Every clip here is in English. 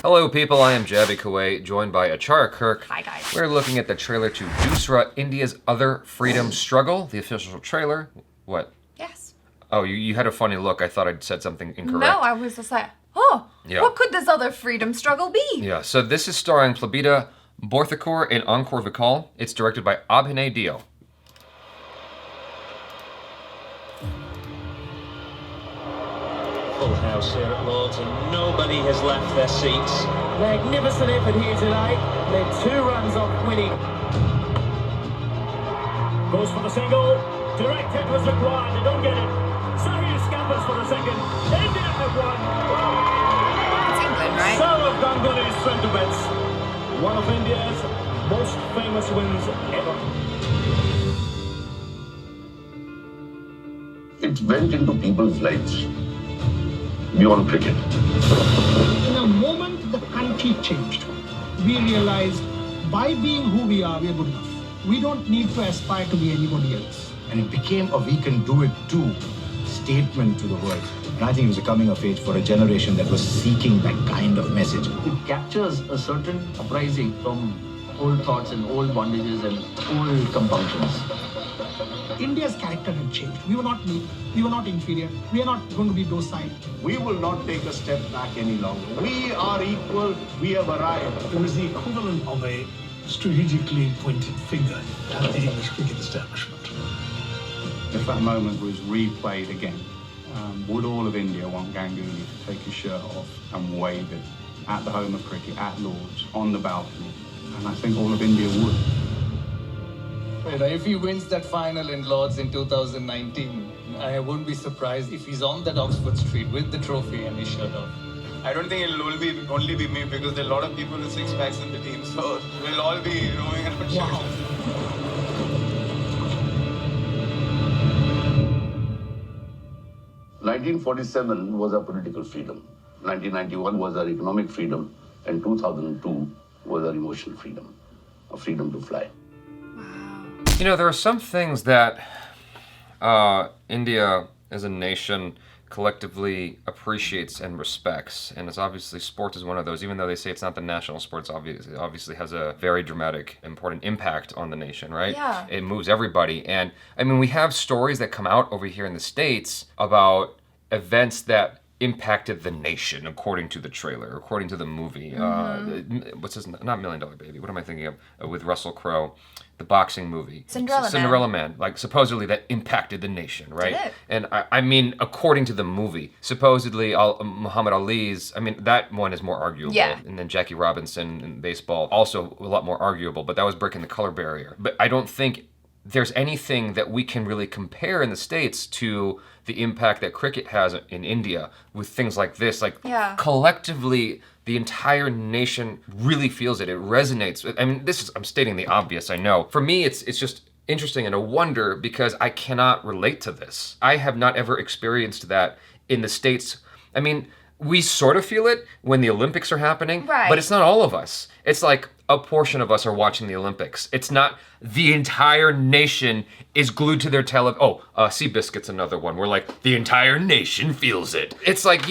Hello people, I am Jaby Koay, joined by ACHARA KIRK. Hi guys. We're looking at the trailer to Doosra, India's Other Freedom Struggle, the official trailer. What? Yes. Oh, you had a funny look. I thought I'd said something incorrect. No, I was just like, oh, Yeah. What could this other freedom struggle be? Yeah, so this is starring Plabita, Borthakur, and Ankur Vikal. It's directed by Abhinay Deo. Full house here at Lord's and nobody has left their seats. Magnificent effort here tonight. Led 2 runs off winning. Goes for the single. Direct hit was required. They don't get it. Sahil scampers for the second. India have won. It's England, right? Saurav Ganguly is straight to bets. One of India's most famous wins ever. It went into people's lives beyond cricket. In a moment, the country changed. We realized by being who we are good enough. We don't need to aspire to be anybody else. And it became a we can do it too statement to the world. And I think it was a coming of age for a generation that was seeking that kind of message. It captures a certain uprising from old thoughts and old bondages and old compunctions. India's character had changed. We were not weak. We were not inferior. We are not going to be docile. We will not take a step back any longer. We are equal. We have arrived. It was the equivalent of a strategically pointed finger at the English cricket establishment. If that moment was replayed again, would all of India want Ganguly to take his shirt off and wave it at the home of cricket, at Lord's, on the balcony? And I think all of India would. If he wins that final in Lord's in 2019, I wouldn't be surprised if he's on that Oxford Street with the trophy and his shirt off. I don't think it'll only be me because there are a lot of people with 6 packs in the team, so we'll all be roaming around. Wow. 1947 was our political freedom. 1991 was our economic freedom, and 2002 was our emotional freedom, a freedom to fly. You know, there are some things that India as a nation collectively appreciates and respects, and it's obviously sports is one of those. Even though they say it's not the national sport, it obviously has a very dramatic, important impact on the nation, right? Yeah. It moves everybody, and I mean, we have stories that come out over here in the States about events that impacted the nation, according to the trailer, according to the movie. What's his? Not $1 Million Baby. What am I thinking of? With Russell Crowe. The boxing movie. Cinderella Man. Like, supposedly that impacted the nation, right? Did it? And I mean, according to the movie, supposedly Muhammad Ali's, I mean, that one is more arguable. Yeah. And then Jackie Robinson in baseball, also a lot more arguable, but that was breaking the color barrier. But I don't think there's anything that we can really compare in the States to the impact that cricket has in India with things like this. Like, collectively, the entire nation really feels it. It resonates. I mean, I'm stating the obvious, I know. For me, it's just interesting and a wonder because I cannot relate to this. I have not ever experienced that in the States. I mean, we sort of feel it when the Olympics are happening, right, but it's not all of us. It's like a portion of us are watching the Olympics. It's not the entire nation is glued to their Seabiscuit's another one where like the entire nation feels it. It's like,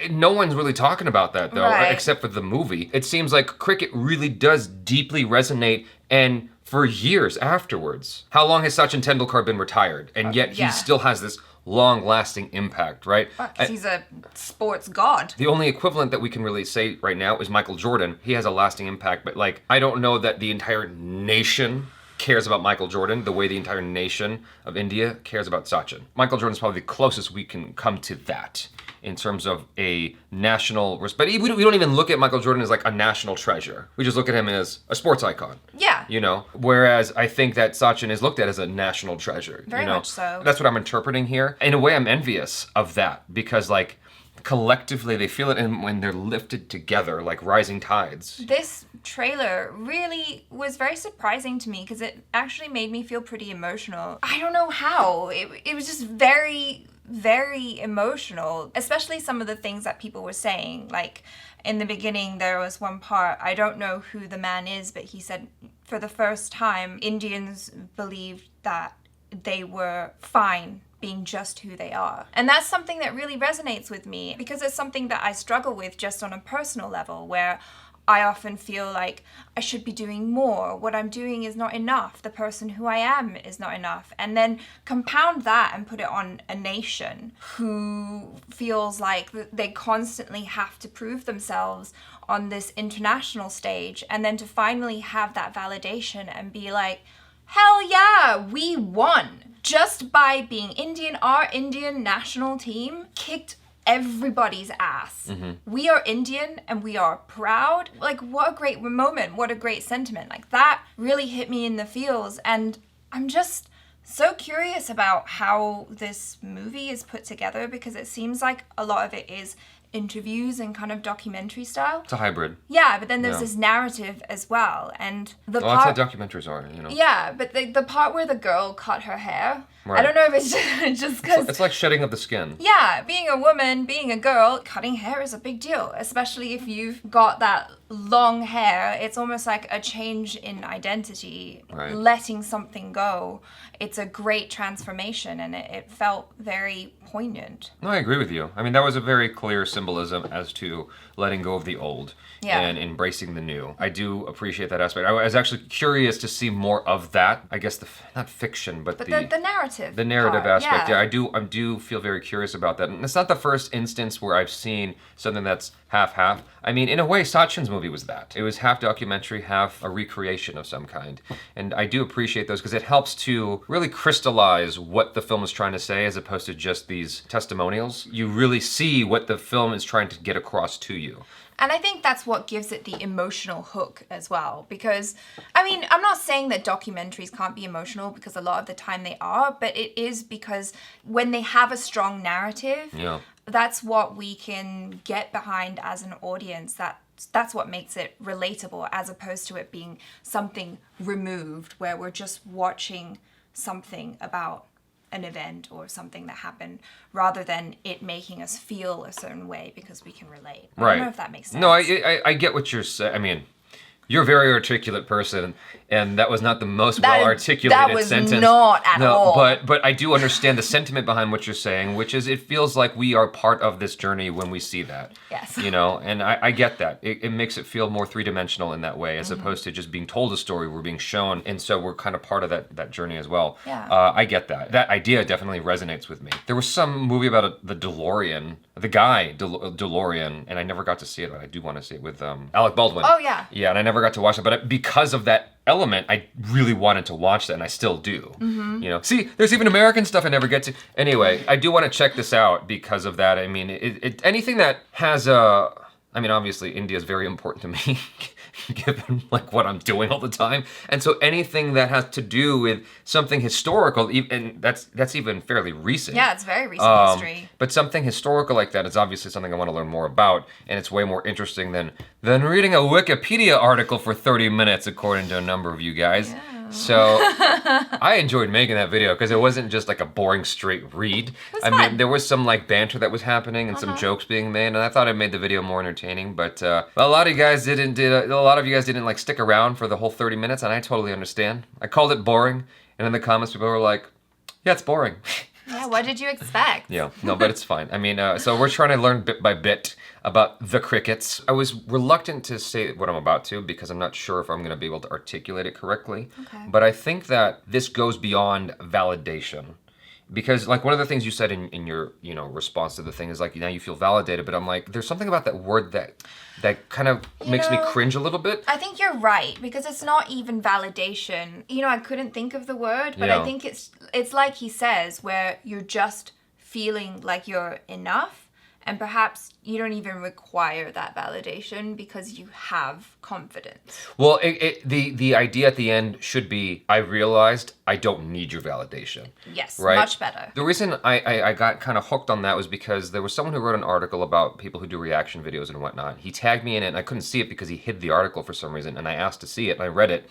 no one's really talking about that though, right, except for the movie. It seems like cricket really does deeply resonate and for years afterwards. How long has Sachin Tendulkar been retired? And yet he still has this long-lasting impact, right? Because he's a sports god. The only equivalent that we can really say right now is Michael Jordan. He has a lasting impact, but like, I don't know that the entire nation cares about Michael Jordan the way the entire nation of India cares about Sachin. Michael Jordan's probably the closest we can come to that in terms of a national respect. We don't even look at Michael Jordan as like a national treasure. We just look at him as a sports icon. Yeah. You know? Whereas I think that Sachin is looked at as a national treasure. Very much so. That's what I'm interpreting here. In a way, I'm envious of that because like, collectively they feel it and when they're lifted together like rising tides. This trailer really was very surprising to me because it actually made me feel pretty emotional. I don't know how. It was just very, very emotional, especially some of the things that people were saying. Like in the beginning, there was one part, I don't know who the man is, but he said for the first time, Indians believed that they were fine being just who they are. And that's something that really resonates with me because it's something that I struggle with just on a personal level, where I often feel like I should be doing more. What I'm doing is not enough. The person who I am is not enough. And then compound that and put it on a nation who feels like they constantly have to prove themselves on this international stage, and then to finally have that validation and be like, hell yeah, we won. Just by being Indian, our Indian national team kicked everybody's ass. Mm-hmm. We are Indian and we are proud. Like, what a great moment. What a great sentiment. Like, that really hit me in the feels. And I'm just so curious about how this movie is put together, because it seems like a lot of it is interviews and kind of documentary style. It's a hybrid. Yeah, but then there's this narrative as well. And the that's part... how documentaries are, you know. Yeah, but the part where the girl cut her hair, Right. I don't know if it's just because... It's like shedding of the skin. Yeah, being a woman, being a girl, cutting hair is a big deal, especially if you've got that long hair. It's almost like a change in identity, Right. letting something go. It's a great transformation, and it felt very poignant. No, I agree with you. I mean, that was a very clear symbolism as to letting go of the old and embracing the new. I do appreciate that aspect. I was actually curious to see more of that. I guess not fiction, but the narrative. The narrative part, aspect. Yeah, I do feel very curious about that. And it's not the first instance where I've seen something that's half-half. I mean, in a way, Sachin's movie was that. It was half documentary, half a recreation of some kind. And I do appreciate those because it helps to really crystallize what the film is trying to say as opposed to just these testimonials. You really see what the film is trying to get across to you. And I think that's what gives it the emotional hook as well. Because, I mean, I'm not saying that documentaries can't be emotional, because a lot of the time they are, but it is because when they have a strong narrative, that's what we can get behind as an audience. That's what makes it relatable, as opposed to it being something removed where we're just watching something about an event or something that happened, rather than it making us feel a certain way because we can relate. I don't know if that makes sense. No, I get what you're saying. I mean, you're a very articulate person, and that was not the most well-articulated sentence. That was not at all. But I do understand the sentiment behind what you're saying, which is it feels like we are part of this journey when we see that. Yes. You know, and I get that. It makes it feel more three-dimensional in that way, as opposed to just being told a story. We're being shown, and so we're kind of part of that journey as well. Yeah. I get that. That idea definitely resonates with me. There was some movie about the DeLorean, the guy DeLorean, and I never got to see it, but I do want to see it with Alec Baldwin. Oh, yeah. Yeah, and I never got to watch it, but because of that element, I really wanted to watch that, and I still do. Mm-hmm. You know, see, there's even American stuff I never get to. Anyway, I do want to check this out because of that. I mean, anything that has a... I mean, obviously, India is very important to me, given like what I'm doing all the time, and so anything that has to do with something historical, and that's even fairly recent. Yeah, it's very recent history. But something historical like that is obviously something I want to learn more about, and it's way more interesting than reading a Wikipedia article for 30 minutes, according to a number of you guys. Yeah. So I enjoyed making that video because it wasn't just like a boring straight read. I mean, there was some like banter that was happening and some jokes being made, and I thought it made the video more entertaining. But a lot of you guys didn't like stick around for the whole 30 minutes, and I totally understand. I called it boring, and in the comments people were like, "Yeah, it's boring." Yeah, what did you expect? Yeah, no, but it's fine. I mean, so we're trying to learn bit by bit about the crickets. I was reluctant to say what I'm about to because I'm not sure if I'm going to be able to articulate it correctly. Okay. But I think that this goes beyond validation. Because like one of the things you said in your response to the thing is like now you feel validated, but I'm like there's something about that word that kind of makes me cringe a little bit. I think you're right, because it's not even validation. You know, I couldn't think of the word, but I think it's like he says, where you're just feeling like you're enough. And perhaps you don't even require that validation because you have confidence. Well, the idea at the end should be, I realized I don't need your validation. Yes, right? Much better. The reason I got kind of hooked on that was because there was someone who wrote an article about people who do reaction videos and whatnot. He tagged me in it, and I couldn't see it because he hid the article for some reason, and I asked to see it, and I read it.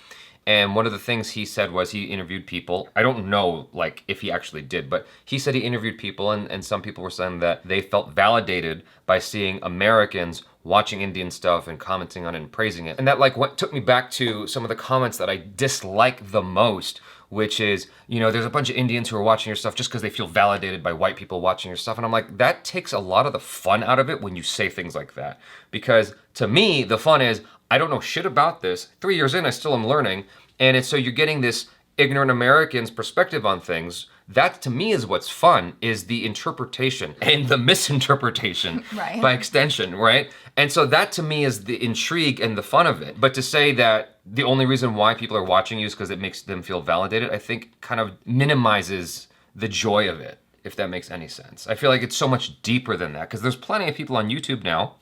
And one of the things he said was he interviewed people. I don't know like if he actually did, but he said he interviewed people, and some people were saying that they felt validated by seeing Americans watching Indian stuff and commenting on it and praising it. And that like took me back to some of the comments that I dislike the most which is, you know, there's a bunch of Indians who are watching your stuff just because they feel validated by white people watching your stuff. And I'm like, that takes a lot of the fun out of it when you say things like that. Because to me, the fun is, I don't know shit about this. 3 years in, I still am learning. And it's so you're getting this ignorant American's perspective on things. That to me is what's fun, is the interpretation and the misinterpretation Right. by extension, right? And so that to me is the intrigue and the fun of it. But to say that the only reason why people are watching you is because it makes them feel validated, I think kind of minimizes the joy of it, if that makes any sense. I feel like it's so much deeper than that, because there's plenty of people on YouTube now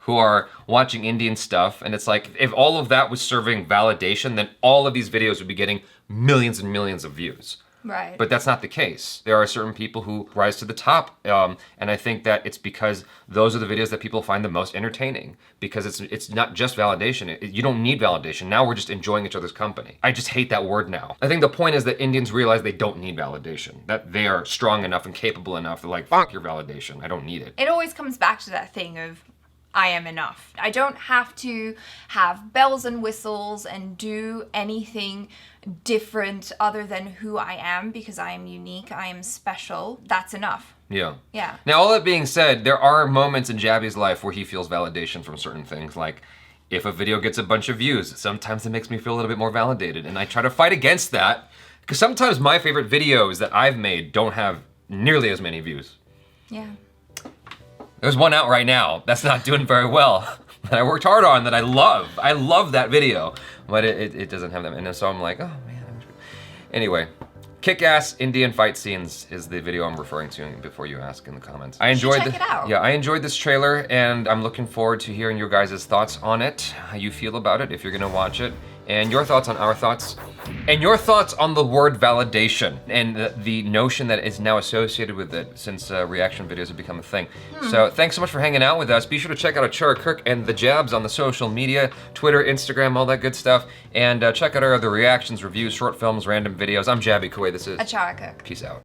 who are watching Indian stuff, and it's like, if all of that was serving validation, then all of these videos would be getting millions and millions of views. Right. But that's not the case. There are certain people who rise to the top, and I think that it's because those are the videos that people find the most entertaining, because it's not just validation. You don't need validation. Now we're just enjoying each other's company. I just hate that word now. I think the point is that Indians realize they don't need validation, that they are strong enough and capable enough. They're like, fuck your validation. I don't need it. It always comes back to that thing of, I am enough. I don't have to have bells and whistles and do anything different other than who I am, because I am unique, I am special. That's enough. Yeah. Yeah. Now, all that being said, there are moments in Jaby's life where he feels validation from certain things. Like, if a video gets a bunch of views, sometimes it makes me feel a little bit more validated. And I try to fight against that, because sometimes my favorite videos that I've made don't have nearly as many views. Yeah. There's one out right now that's not doing very well, that I worked hard on, that I love. I love that video, but it doesn't have that. And so I'm like, oh man. Anyway, kick-ass Indian fight scenes is the video I'm referring to before you ask in the comments. I enjoyed check it out. Yeah, I enjoyed this trailer, and I'm looking forward to hearing your guys' thoughts on it, how you feel about it if you're gonna watch it, and your thoughts on our thoughts, and your thoughts on the word validation and the notion that is now associated with it since reaction videos have become a thing. So thanks so much for hanging out with us. Be sure to check out ACHARA KIRK and the Jabs on the social media, Twitter, Instagram, all that good stuff. And check out our other reactions, reviews, short films, random videos. I'm Jaby Koay. This is ACHARA KIRK. Peace out.